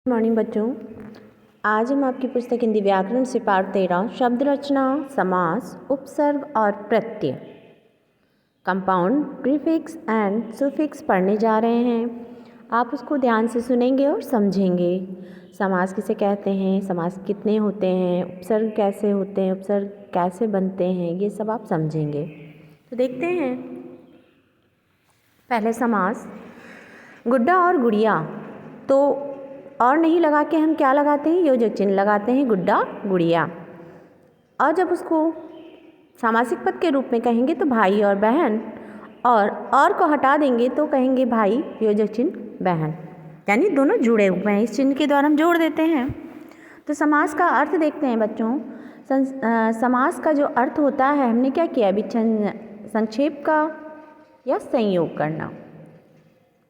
Morning बच्चों, आज हम आपकी पुस्तक हिंदी व्याकरण से पाठ 13 शब्द रचना, समास, उपसर्ग और प्रत्यय, कंपाउंड, प्रीफिक्स एंड सुफिक्स पढ़ने जा रहे हैं। आप उसको ध्यान से सुनेंगे और समझेंगे। समास किसे कहते हैं, समास कितने होते हैं, उपसर्ग कैसे होते हैं, उपसर्ग कैसे बनते हैं, ये सब आप समझेंगे। तो देखते हैं। पहले समास, गुड्डा और गुड़िया। तो और नहीं लगा के हम क्या लगाते हैं, योजक चिन्ह लगाते हैं, गुड्डा गुड़िया। और जब उसको सामासिक पद के रूप में कहेंगे तो भाई और बहन, और को हटा देंगे तो कहेंगे भाई योजक चिन्ह बहन, यानी दोनों जुड़े हुए हैं। इस चिन्ह के द्वारा हम जोड़ देते हैं। तो समास का अर्थ देखते हैं बच्चों। समास का जो अर्थ होता है, हमने क्या किया अभी, संक्षेप का या संयोग करना।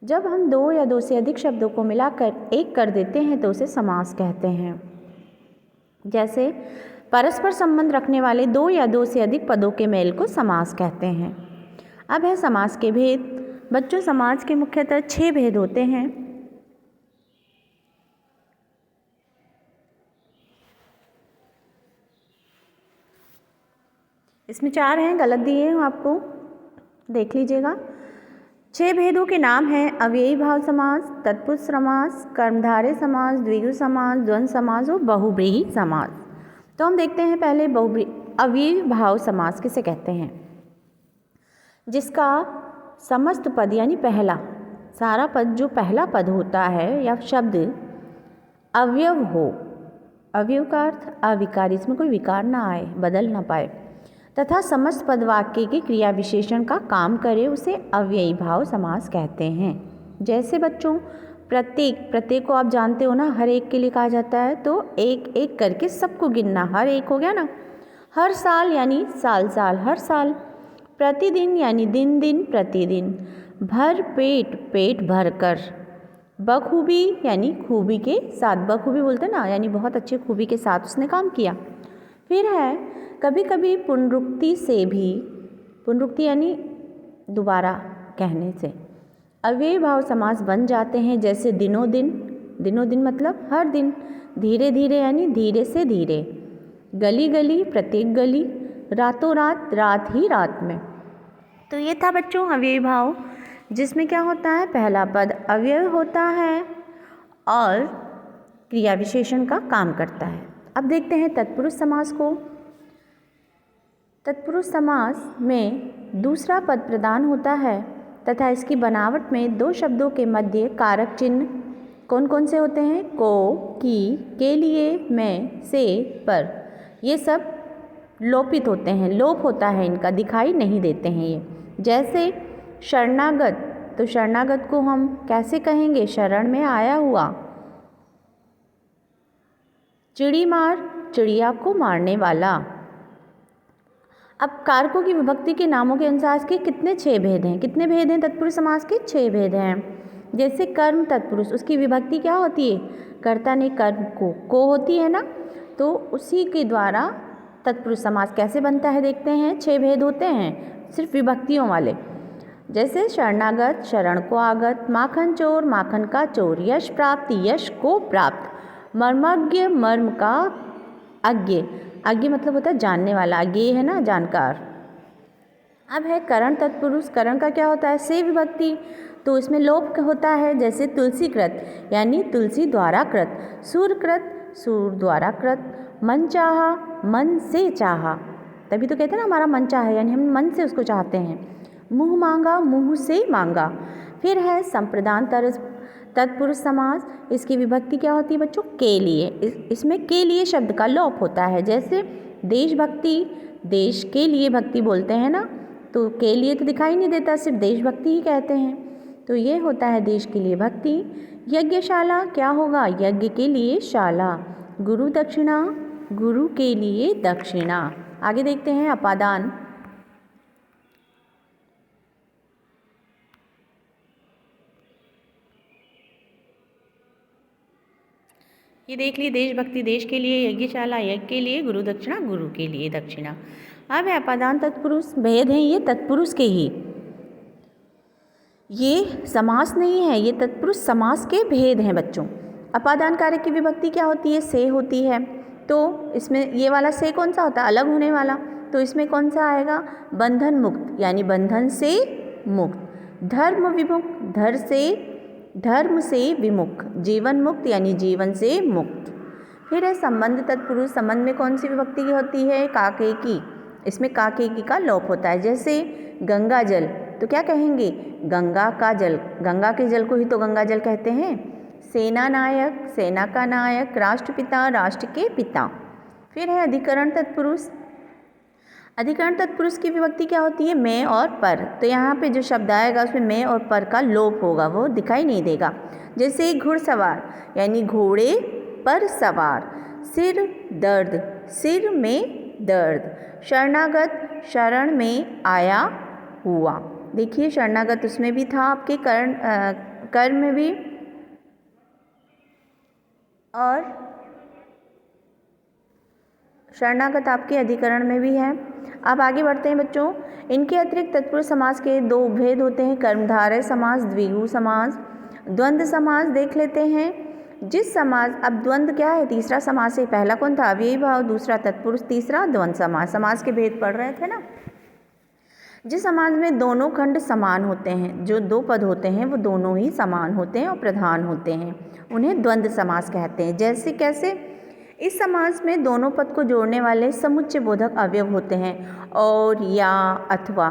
जब हम दो या दो से अधिक शब्दों को मिलाकर एक कर देते हैं तो उसे समास कहते हैं। जैसे परस्पर संबंध रखने वाले दो या दो से अधिक पदों के मेल को समास कहते हैं। अब है समास के भेद। बच्चों, समास के मुख्यतः 6 भेद होते हैं। इसमें 4 हैं, गलत दिए हूँ आपको, देख लीजिएगा। 6 भेदों के नाम हैं अव्ययी भाव समास, तत्पुरुष समास, कर्मधारय समास, द्विगु समास, द्वंद्व समास और बहुव्रीहि समास। तो हम देखते हैं पहले अव्ययी भाव समास किसे कहते हैं, जिसका समस्त पद यानी पहला सारा पद, जो पहला पद होता है या शब्द अवयव हो। अवयव का अर्थ अविकारी, इसमें कोई विकार ना आए, बदल ना पाए, तथा समस्त पद वाक्य के क्रिया विशेषण का काम करे, उसे अव्ययी भाव समास कहते हैं। जैसे बच्चों, प्रत्येक को आप जानते हो ना, हर एक के लिए कहा जाता है, तो एक एक करके सबको गिनना, हर एक हो गया ना। हर साल यानी साल साल हर साल, प्रतिदिन यानी दिन दिन प्रतिदिन, भर पेट पेट भर कर, बखूबी यानी खूबी के साथ, बखूबी बोलते ना, यानी बहुत अच्छी खूबी के साथ उसने काम किया। फिर है कभी कभी पुनरुक्ति से भी, पुनरुक्ति यानी दोबारा कहने से, अव्ययी भाव समास बन जाते हैं। जैसे दिनों दिन, दिनों दिन मतलब हर दिन, धीरे धीरे यानी धीरे से धीरे, गली गली प्रत्येक गली, रातों रात रात ही रात में। तो ये था बच्चों अव्ययी भाव, जिसमें क्या होता है, पहला पद अव्यय होता है और क्रिया विशेषण का काम करता है। अब देखते हैं तत्पुरुष समास को। तत्पुरुष समास में दूसरा पद प्रधान होता है तथा इसकी बनावट में दो शब्दों के मध्य कारक चिन्ह कौन कौन से होते हैं, को, की, के लिए, में, से, पर, ये सब लोपित होते हैं, लोप होता है इनका, दिखाई नहीं देते हैं ये। जैसे शरणागत, तो शरणागत को हम कैसे कहेंगे, शरण में आया हुआ। चिड़ी मार, चिड़िया को मारने वाला। अब कारकों की विभक्ति के नामों के अनुसार इसके कितने 6 भेद हैं, कितने भेद हैं तत्पुरुष समास के, 6 भेद हैं। जैसे कर्म तत्पुरुष, उसकी विभक्ति क्या होती है, कर्ता ने कर्म को होती है ना, तो उसी के द्वारा तत्पुरुष समास कैसे बनता है देखते हैं। 6 भेद होते हैं सिर्फ विभक्तियों वाले। जैसे शरणागत, शरण को आगत, माखन चोर, माखन का चोर, यश प्राप्त, यश को प्राप्त, मर्मज्ञ, मर्म का अज्ञ, अज्ञ मतलब होता है जानने वाला, अज्ञ है ना, जानकार। अब है करण तत्पुरुष, करण का क्या होता है, से विभक्ति, तो इसमें लोप होता है। जैसे तुलसीकृत यानी तुलसी द्वारा कृत, सूरकृत सूर द्वारा कृत, मन चाहा, मन से चाहा, तभी तो कहते हैं ना हमारा मन चाहा, यानी हम मन से उसको चाहते हैं। मुँह मांगा, मुँह से मांगा। फिर है संप्रदान तत्पुरुष समास, इसकी विभक्ति क्या होती है बच्चों, के लिए, इसमें के लिए शब्द का लोप होता है। जैसे देशभक्ति, देश के लिए भक्ति बोलते हैं ना, तो के लिए तो दिखाई नहीं देता, सिर्फ देशभक्ति ही कहते हैं, तो ये होता है देश के लिए भक्ति। यज्ञशाला क्या होगा, यज्ञ के लिए शाला। गुरु दक्षिणा, गुरु के लिए दक्षिणा। आगे देखते हैं अपादान। ये देख लिए, देशभक्ति देश के लिए, यज्ञशाला यज्ञ के लिए, गुरु दक्षिणा गुरु के लिए दक्षिणा। अब है अपादान तत्पुरुष, भेद हैं ये तत्पुरुष के ही, ये समास नहीं है, ये तत्पुरुष समास के भेद हैं बच्चों। अपादान कारक की विभक्ति क्या होती है? से होती है। तो इसमें ये वाला से कौन सा होता है? अलग होने वाला। तो इसमें कौन सा आएगा? बंधन मुक्त यानी बंधन से मुक्त। धर्म विमुख, धर्म से विमुख। जीवन मुक्त यानी जीवन से मुक्त। फिर है संबंध तत्पुरुष। संबंध में कौन सी विभक्ति की होती है? काके की। इसमें काके की का लोप होता है। जैसे गंगा जल, तो क्या कहेंगे? गंगा का जल। गंगा के जल को ही तो गंगा जल कहते हैं। सेना नायक, सेना का नायक। राष्ट्रपिता, राष्ट्र के पिता। फिर है अधिकरण तत्पुरुष। अधिकरण तत्पुरुष की विभक्ति क्या होती है? में और पर। तो यहाँ पे जो शब्द आएगा उसमें में और पर का लोप होगा, वो दिखाई नहीं देगा। जैसे घुड़सवार यानी घोड़े पर सवार। सिर दर्द, सिर में दर्द। शरणागत, शरण में आया हुआ। देखिए शरणागत उसमें भी था आपके कर्ण में भी, और शरणागत आपके अधिकरण में भी है। अब आगे बढ़ते हैं बच्चों। इनके अतिरिक्त तत्पुरुष समास के दो उपभेद होते हैं, कर्मधारय समास, द्विगु समास। द्वंद्व समास देख लेते हैं। जिस समास, अब द्वंद्व क्या है? तीसरा समास है। पहला कौन था? अव्ययी भाव, दूसरा तत्पुरुष, तीसरा द्वंद्व समास। समास के भेद पढ़ रहे थे ना। जिस समाज में दोनों खंड समान होते हैं, जो दो पद होते हैं वो दोनों ही समान होते हैं और प्रधान होते हैं, उन्हें द्वंद्व समास कहते हैं। जैसे कैसे? इस समास में दोनों पद को जोड़ने वाले समुच्चय बोधक अवयव होते हैं, और, या, अथवा।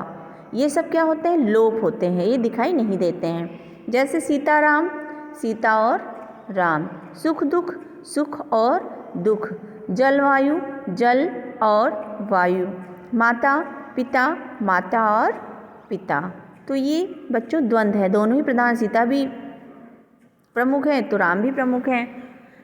ये सब क्या होते हैं? लोप होते हैं, ये दिखाई नहीं देते हैं। जैसे सीताराम, सीता और राम। सुख दुख, सुख और दुख। जलवायु, जल और वायु। माता पिता, माता और पिता। तो ये बच्चों द्वंद्व है, दोनों ही प्रधान। सीता भी प्रमुख है तो राम भी प्रमुख है।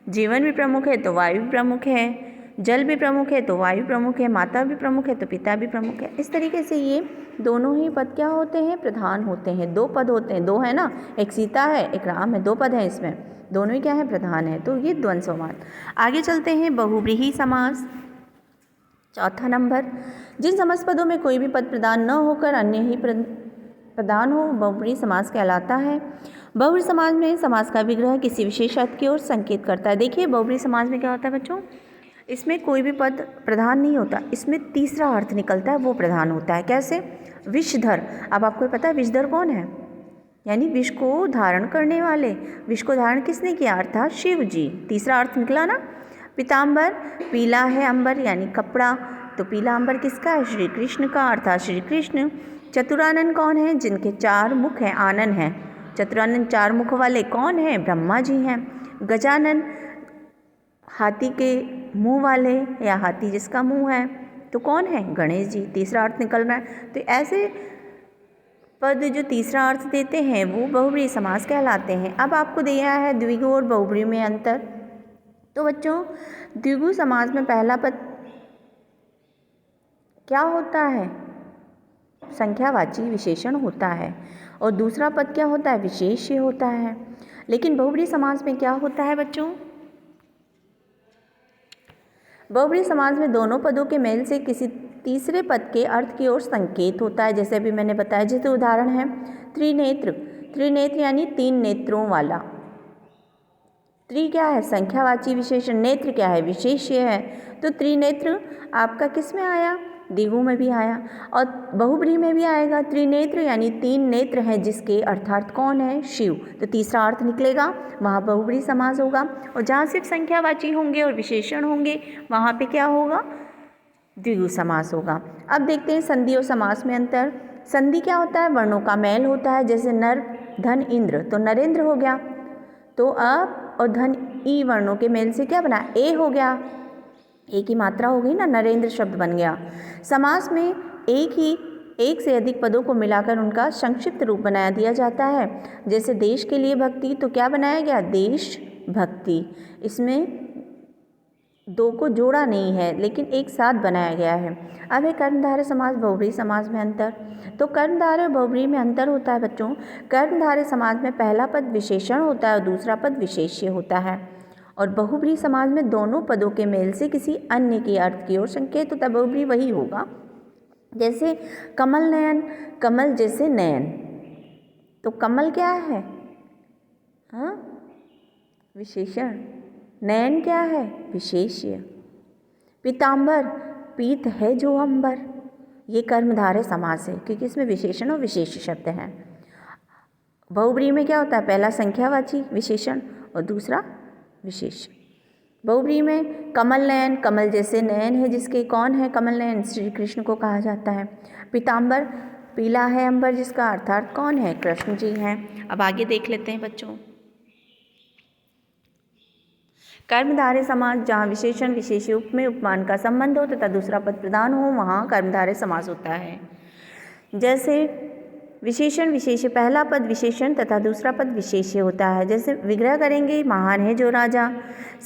जीवन भी प्रमुख है तो वायु भी प्रमुख है। जल भी प्रमुख है तो वायु प्रमुख है। माता भी प्रमुख है तो पिता भी प्रमुख है। इस तरीके से ये दोनों ही पद क्या होते हैं? प्रधान होते हैं। दो पद होते हैं, दो है ना, एक सीता है एक राम है, दो पद हैं इसमें, दोनों ही क्या है? प्रधान है। तो ये द्वंद्व समास। आगे चलते हैं, बहुव्रीहि समास। चौथा नंबर, जिन समस्त पदों में कोई भी पद प्रधान न होकर अन्य ही प्रधान हो, बहुव्रीहि समास कहलाता है। बहुव्रीहि समास में समास का विग्रह किसी विशेष अर्थ की ओर संकेत करता है। देखिए बहुव्रीहि समास में क्या होता है बच्चों? इसमें कोई भी पद प्रधान नहीं होता, इसमें तीसरा अर्थ निकलता है, वो प्रधान होता है। कैसे? विषधर। अब आपको पता है विषधर कौन है? यानी विष को धारण करने वाले। विष को धारण किसने किया? अर्थात शिव जी। तीसरा अर्थ निकला ना। पीताम्बर, पीला है अंबर यानी कपड़ा, तो पीला अंबर किसका है? श्री कृष्ण का, अर्थात श्री कृष्ण। चतुरानन कौन है? जिनके चार मुख हैं, आनन है। चतुरानन चार मुख वाले कौन है? ब्रह्मा जी हैं। गजानन हाथी के मुंह वाले, या हाथी जिसका मुंह है, तो कौन है? गणेश जी। तीसरा अर्थ निकल रहा है। तो ऐसे पद जो तीसरा अर्थ देते हैं वो बहुव्रीहि समास कहलाते हैं। अब आपको दिया है द्विगु और बहुव्रीहि में अंतर। तो बच्चों द्विगु समास में पहला पद क्या होता है? संख्यावाची विशेषण होता है, और दूसरा पद क्या होता है? विशेष्य होता है। लेकिन बहुव्रीहि समास में क्या होता है बच्चों? बहुव्रीहि समास में दोनों पदों के मेल से किसी तीसरे पद के अर्थ की ओर संकेत होता है। जैसे अभी मैंने बताया, जैसे उदाहरण है त्रिनेत्र। त्रिनेत्र यानी तीन नेत्रों वाला। त्रि क्या है? संख्यावाची विशेषण। नेत्र क्या है? विशेष्य है। तो त्रिनेत्र आपका किस में आया? द्विगु में भी आया, और बहुव्रीहि में भी आएगा। त्रिनेत्र यानी तीन नेत्र हैं जिसके, अर्थात कौन है? शिव। तो तीसरा अर्थ निकलेगा, वहाँ बहुव्रीहि समास होगा। और जहाँ सिर्फ संख्यावाची होंगे और विशेषण होंगे वहाँ पे क्या होगा? द्विगु समास होगा। अब देखते हैं संधि और समास में अंतर। संधि क्या होता है? वर्णों का मेल होता है। जैसे नर, धन, इंद्र, तो नरेंद्र हो गया। तो अब और धन ई वर्णों के मेल से क्या बना? ए हो गया। एक ही मात्रा हो गई ना, नरेंद्र शब्द बन गया। समास में एक से अधिक पदों को मिलाकर उनका संक्षिप्त रूप बनाया दिया जाता है। जैसे देश के लिए भक्ति, तो क्या बनाया गया? देश भक्ति। इसमें दो को जोड़ा नहीं है लेकिन एक साथ बनाया गया है। अब है कर्मधारय समास, बहुव्रीहि समास में अंतर। तो कर्मधारय और बहुव्रीहि में अंतर होता है बच्चों। कर्मधारय समास में पहला पद विशेषण होता है और दूसरा पद विशेष्य होता है, और बहुव्रीहि समास में दोनों पदों के मेल से किसी अन्य के अर्थ की ओर संकेत होता है। बहुव्रीहि वही होगा। जैसे कमल नयन, कमल जैसे नयन, तो कमल क्या है? हाँ, विशेषण। नयन क्या है? विशेष्य। पीतांबर, पीत है जो अंबर, ये कर्मधारय समास है क्योंकि इसमें विशेषण और विशेष शब्द हैं। बहुब्रीहि में क्या होता है? पहला संख्यावाची विशेषण और दूसरा विशेष। बहुब्रीहि में कमल नयन, कमल जैसे नयन है जिसके, कौन है कमल नयन? श्री कृष्ण को कहा जाता है। पीतांबर, पीला है अंबर जिसका अर्थात कौन है? कृष्ण जी हैं। अब आगे देख लेते हैं बच्चों। कर्मधारय समास, जहाँ विशेषण विशेष्य उपमेय उपमान का संबंध हो तथा दूसरा पद प्रधान हो वहाँ कर्मधारय समास होता है। जैसे विशेषण विशेष्य, पहला पद विशेषण तथा दूसरा पद विशेष्य होता है। जैसे विग्रह करेंगे महान है जो राजा,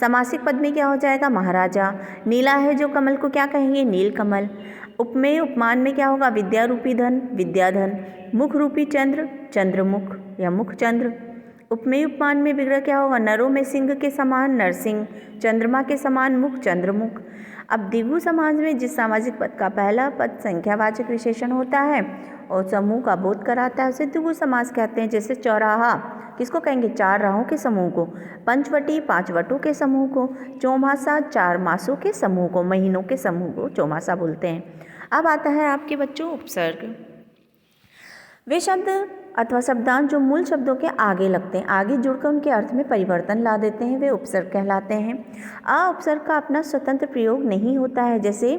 समासिक पद में क्या हो जाएगा? महाराजा। नीला है जो कमल को क्या कहेंगे? नील कमल। उपमेय उपमान में क्या होगा? विद्या रूपी धन, विद्याधन। मुख रूपी चंद्र, चंद्रमुख या मुख चंद्र। उपमेय उपमान में विग्रह क्या होगा? नरों में सिंह के समान नरसिंह, चंद्रमा के समान मुख, चंद्रमुख। अब द्विगु समास में जिस सामाजिक पद का पहला पद संख्यावाचक विशेषण होता है और समूह का बोध कराता है उसे द्विगु समास कहते हैं। जैसे चौराहा किसको कहेंगे? चार राहों के समूह को। पंचवटी, पांच वटों के समूह को। चौमासा, चार मासों के समूह को, महीनों के समूह को चौमासा बोलते हैं। अब आता है आपके बच्चों उपसर्ग। वे शब्द अथवा शब्दांश जो मूल शब्दों के आगे लगते हैं, आगे जुड़कर उनके अर्थ में परिवर्तन ला देते हैं, वे उपसर्ग कहलाते हैं। अ उपसर्ग का अपना स्वतंत्र प्रयोग नहीं होता है। जैसे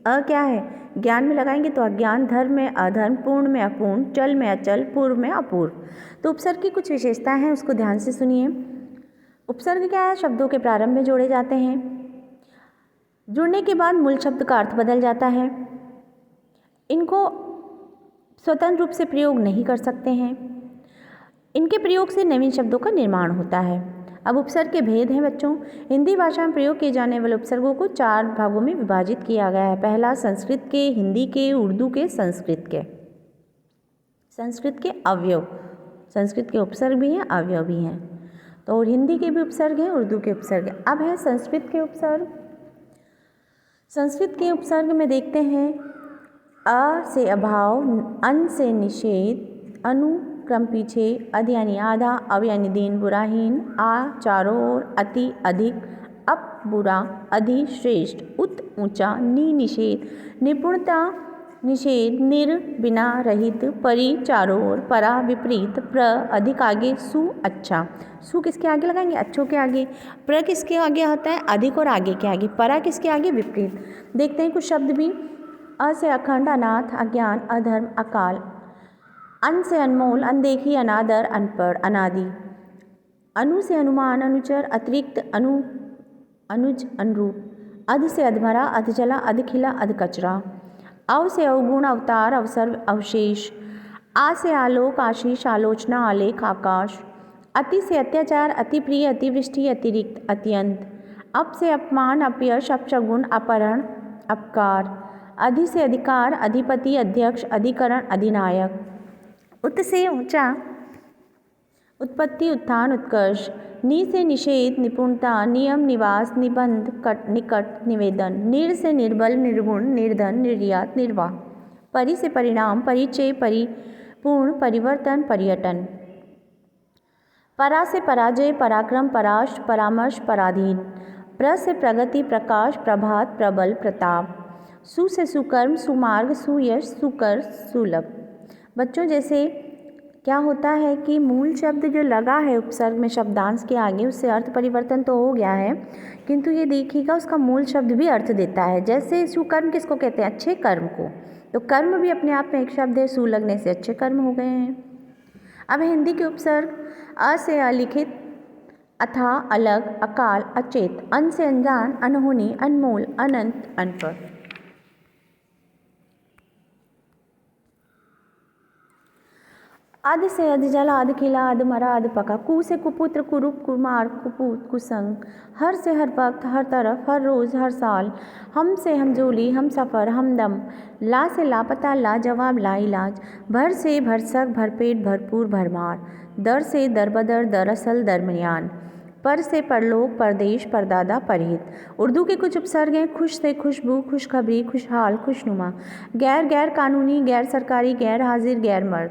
अ क्या है? ज्ञान में लगाएंगे तो अज्ञान, धर्म में अधर्म, पूर्ण में अपूर्ण, चल में अचल, पूर्व में अपूर्व। तो उपसर्ग की कुछ विशेषताएं हैं, उसको ध्यान से सुनिए। उपसर्ग क्या है? शब्दों के प्रारंभ में जोड़े जाते हैं। जुड़ने के बाद मूल शब्द का अर्थ बदल जाता है। इनको स्वतंत्र रूप से प्रयोग नहीं कर सकते हैं। इनके प्रयोग से नवीन शब्दों का निर्माण होता है। अब उपसर्ग के भेद हैं बच्चों। हिंदी भाषा में प्रयोग किए जाने वाले उपसर्गों को चार भागों में विभाजित किया गया है। पहला संस्कृत के, हिंदी के, उर्दू के, संस्कृत के। संस्कृत के अवयव, संस्कृत के उपसर्ग भी हैं, अवयव भी हैं। तो हिंदी के भी उपसर्ग हैं, उर्दू के उपसर्ग हैं। अब है संस्कृत के उपसर्ग। संस्कृत के उपसर्ग में देखते हैं अ से अभाव, अन से निषेध, अनु क्रम पीछे, अध यानी आधा, अव यानी दीन बुराहीन, आ चारों ओर, अति अधिक, अप बुरा, अधि श्रेष्ठ, उत ऊंचा, नि निषेध, निपुणता निषेध, निर बिना रहित, परि चारों ओर, परा विपरीत, प्र अधिक आगे, सु अच्छा। सु किसके आगे लगाएंगे? अच्छों के आगे। प्र किसके आगे होता है? अधिक और आगे के आगे। परा किसके आगे? विपरीत। देखते हैं कुछ शब्द भी। अ से अखंड, अनाथ, अज्ञान, अधर्म, अकाल। अन से अनमोल, अनदेखी, अनादर, अनपढ़, अनादि। अनु से अनुमान, अनुचर, अतिरिक्त, अनुज, अनुरूप। अध से अधमरा, अधजला, अधखिला, अधकचरा। अव से अवगुण, अवतार, अवसर, अवशेष। आ से आलोक, आशीष, आलोचना, आलेख, आकाश। अति से अत्याचार, अतिप्रिय, अतिवृष्टि, अतिरिक्त, अत्यंत। अप से अपमान, अपयश, अपशगुन, अपहरण, अपकार। अधि से अधिकार, अधिपति, अध्यक्ष, अधिकरण, अधिनायक। उत से ऊंचा, उत्पत्ति, उत्थान, उत्कर्ष। नि से निषेध, निपुणता, नियम, निवास, निबंध, निकट, निवेदन। निर से निर्बल, निर्गुण, निर्धन, निर्यात, निर्वाह। परि से परिणाम, परिचय, परिपूर्ण, परिवर्तन, पर्यटन। परा से पराजय, पराक्रम, पराश्र, परामर्श, पराधीन। प्र से प्रगति, प्रकाश, प्रभात, प्रबल, प्रताप। सु से सुकर्म, सुमार्ग, सुयश, सुकर, सुलभ। बच्चों जैसे क्या होता है कि मूल शब्द जो लगा है उपसर्ग में शब्दांश के आगे, उससे अर्थ परिवर्तन तो हो गया है, किंतु ये देखिएगा उसका मूल शब्द भी अर्थ देता है। जैसे सुकर्म किसको कहते हैं? अच्छे कर्म को। तो कर्म भी अपने आप में एक शब्द है, सु लगने से अच्छे कर्म हो गए हैं। अब हिंदी के उपसर्ग। अ से अलिखित, अथा, अलग, अकाल, अचेत। अन से अनजान, अनहोनी, अनमोल, अनंत, अनपढ़। अध से अधजला, अधखिला, अधमरा, अधपका। कु से कुपुत्र, कुरूप, कुमार, कुपूत, कुसंग। हर से हर वक्त, हर तरफ, हर रोज़, हर साल। हम से हमजोली, हम सफ़र, हमदम। ला से लापता, लाजवाब, लाइलाज। भर से भरसक, भरपेट, भरपूर, भरमार। दर से दरबदर, दरअसल, दरमियान। पर से परलोक, परदेश, परदादा, परहित। उर्दू के कुछ उपसर्ग हैं। खुश से खुशबू, खुशखबरी, खुशहाल, खुशनुमा। गैर, गैर कानूनी, गैर सरकारी, गैर हाजिर, गैर मर्द।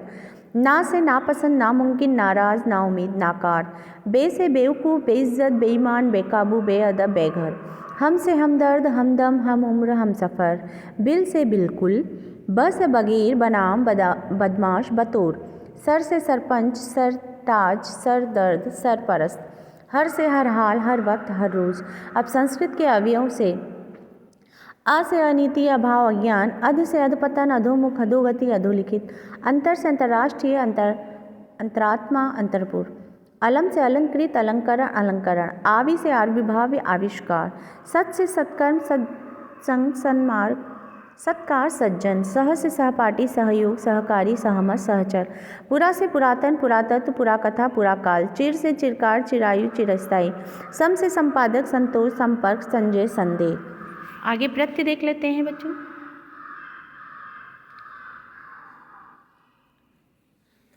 ना से नापसंद, नामुमकिन, नाराज़, नाउमीद, नाकार। बे से बेवकूफ़, बेइज्जत, बेईमान, बेकाबू, बेअदब, बेघर। हम से हमदर्द, हमदम, हम उम्र, हम सफ़र। बिल से बिल्कुल। ब से बगैर, बनाम, बदमाश, बतौर। सर से सरपंच, सरताज, सरदर्द, सरपरस्त। हर से हर हाल, हर वक्त, हर रोज़। अब संस्कृत के अवयव से अ से अनीति, अभाव, अज्ञान। अध से अधपतन, अधोमुख, अधोगति, अधोलिखित। अंतर से अंतर्राष्ट्रीय, अंतरात्मा, अंतरपुर। अलम से अलंकृत, अलंकरण, अलंकरण। आवि से आविर्भाव, आविष्कार। सत से सत्कर्म, सत्संग, सन्मार्ग, सत्कार, सज्जन। सह से सहपाठी, सहयोग, सहकारी, सहमत, सहचर। पुरा से पुरातन, पुरातत्व, पुराकथा, पुराकाल। चिर से चिरकार, चिरायु, चिरस्थायी। सम से संपादक, संतोष, संपर्क, संजय, संदेह। आगे प्रत्यय देख लेते हैं बच्चों।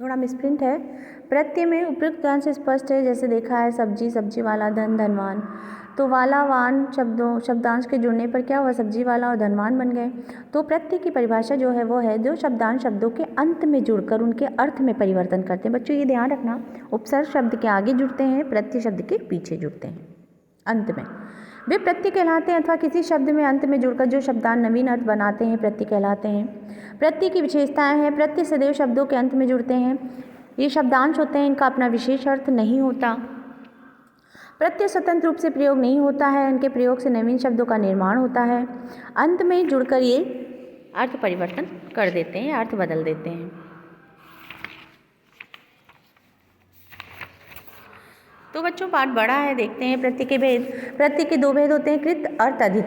थोड़ा मिसप्रिंट है। प्रत्यय में उपयुक्त अंश स्पष्ट है, जैसे देखा है सब्जी, सब्जी वाला, धन, धनवान। तो वाला, वान शब्दांश के जुड़ने पर क्या हुआ, सब्जी वाला और धनवान बन गए। तो प्रत्यय की परिभाषा जो है वो है जो शब्दांश शब्दों के अंत में जुड़कर उनके अर्थ में परिवर्तन करते हैं। बच्चों ये ध्यान रखना, उपसर्ग शब्द के आगे जुड़ते हैं, प्रत्यय शब्द के पीछे जुड़ते हैं, अंत में। वे प्रत्यय कहलाते हैं अथवा किसी शब्द में अंत में जुड़कर जो शब्दांश नवीन अर्थ बनाते हैं प्रत्यय कहलाते हैं। प्रत्यय की विशेषताएं हैं, प्रत्यय सदैव शब्दों के अंत में जुड़ते हैं। ये शब्दांश होते हैं, इनका अपना विशेष अर्थ नहीं होता। प्रत्यय स्वतंत्र रूप से प्रयोग नहीं होता है, इनके प्रयोग से नवीन शब्दों का निर्माण होता है। अंत में जुड़कर ये अर्थ परिवर्तन कर देते हैं, अर्थ बदल देते हैं। तो बच्चों पाठ बड़ा है, देखते हैं प्रत्यय के भेद। प्रत्यय के दो भेद होते हैं, कृत और तद्धित।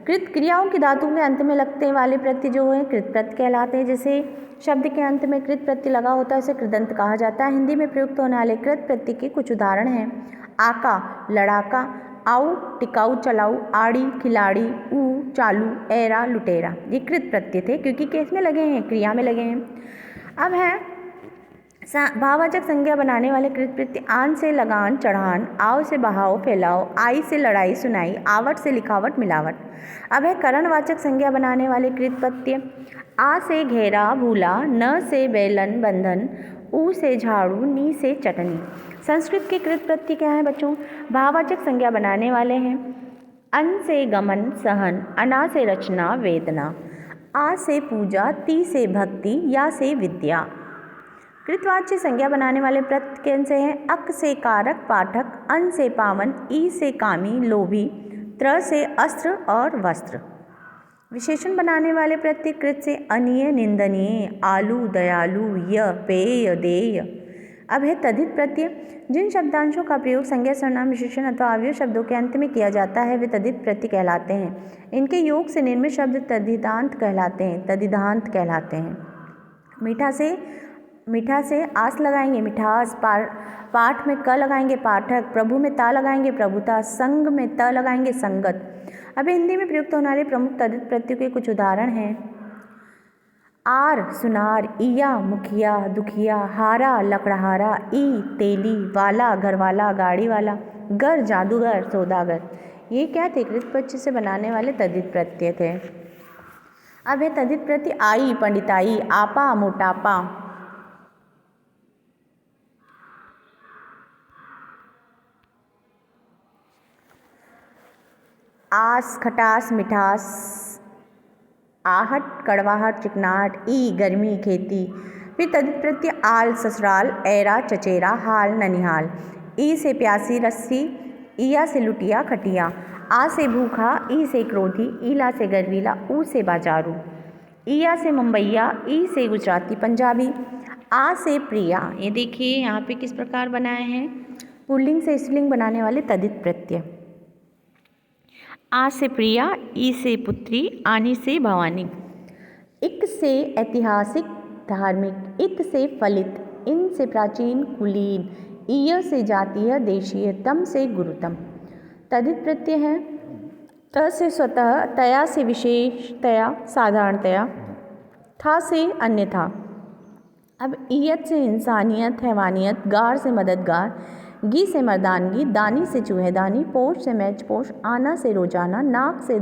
कृत क्रियाओं की धातुओं के अंत में लगने वाले प्रत्यय जो है कृत प्रत्यय कहलाते हैं। जैसे शब्द के अंत में कृत प्रत्यय लगा होता है, उसे कृदंत कहा जाता है। हिंदी में प्रयुक्त होने वाले कृत प्रत्यय के कुछ उदाहरण हैं। आका, लड़ाका। आओ, टिकाऊ, चलाऊ। आड़ी, खिलाड़ी। ऊ, चालू। ऐरा, लुटेरा। ये कृत प्रत्यय थे क्योंकि किस में लगे हैं, क्रिया में लगे हैं। अब है भाववाचक संज्ञा बनाने वाले कृत प्रत्यय। आन से लगान, चढ़ान। आओ से बहाओ, फैलाओ। आई से लड़ाई, सुनाई। आवट से लिखावट, मिलावट। अब है करणवाचक संज्ञा बनाने वाले कृत प्रत्यय। आ से घेरा, भूला। न से बेलन, बंधन। ऊ से झाड़ू। नी से चटनी। संस्कृत के कृत प्रत्यय क्या है बच्चों, भाववाचक संज्ञा बनाने वाले हैं। अन से गमन, सहन। अना से रचना, वेदना। आ से पूजा। ती से भक्ति। या से विद्या। कृतवाच्य संज्ञा बनाने वाले प्रत्यय कैन से हैं। अक से कारक, पाठक। अन से पावन। ई से कामी, लोभी। त्र से अस्त्र और वस्त्र। विशेषण बनाने वाले प्रत्यय कृत से अनीय, निंदनीय। आलू, दयालु। य, पेय, देय। अब है तद्धित प्रत्यय। जिन शब्दांशों का प्रयोग संज्ञा, सर्वनाम, विशेषण अथवा अवयव शब्दों के अंत में किया जाता है वे तद्धित प्रत्यय कहलाते हैं। इनके योग से निर्मित शब्द तद्धितांत कहलाते हैं, तद्धितांत कहलाते हैं। मीठा से आस लगाएंगे, मिठास। पाठ में क लगाएंगे, पाठक। प्रभु में ता लगाएंगे, प्रभुता। संग में त लगाएंगे, संगत। अब हिंदी में प्रयुक्त होने वाले प्रमुख तद्धित प्रत्ययों के कुछ उदाहरण हैं। आर, सुनार। इया, मुखिया, दुखिया। हारा, लकड़हारा। ई, तेली। वाला, घरवाला, गाड़ी वाला। गर, जादूगर, सौदागर। ये क्या थे, कृत प्रत्यय से बनाने वाले तद्धित प्रत्यय थे। अब है तद्धित प्रत्यय। आई, पंडिताई। आपा, मोटापा। आस, खटास, मिठास। आहट, कड़वाहट, चिकनाहट। ई, गर्मी, खेती। फिर तद्धित प्रत्यय आल, ससुराल। ऐरा, चचेरा। हाल, ननिहाल। ई से प्यासी, रस्सी। ईया से लुटिया, खटिया। आ से भूखा। ई से क्रोधी। ईला से गर्वीला। ऊ से बाजारू। ईया से मुंबईया। ई से गुजराती, पंजाबी। आ से प्रिया। ये देखिए यहाँ पे किस प्रकार बनाए हैं, पुल्लिंग से स्त्रीलिंग बनाने वाले तद्धित प्रत्यय। आ से प्रिया। ई से पुत्री। आनी से भवानी। इक से ऐतिहासिक, धार्मिक। इत से फलित। इन से प्राचीन, कुलीन। ईय से जातीय, देशीय। तम से गुरुतम। तद्धित प्रत्यय है। त से स्वतः। तया से विशेषतया, साधारणतया। था से अन्यथा। अब ईयत से इंसानियत, हैवानियत। गार से मददगार। गी से मर्दानगी। दानी से चूहेदानी। पोष से मैच पोष। आना से रोजाना। नाक से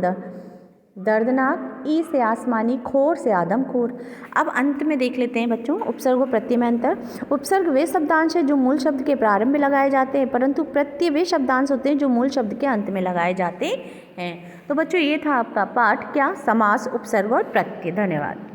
दर्दनाक, ई से आसमानी, खोर से आदमखोर। अब अंत में देख लेते हैं बच्चों उपसर्ग और प्रत्यय में अंतर। उपसर्ग वे शब्दांश हैं जो मूल शब्द के प्रारंभ में लगाए जाते हैं, परंतु प्रत्यय वे शब्दांश होते हैं जो मूल शब्द के अंत में लगाए जाते हैं। तो बच्चों ये था आपका पाठ क्या, समास, उपसर्ग और प्रत्यय। धन्यवाद।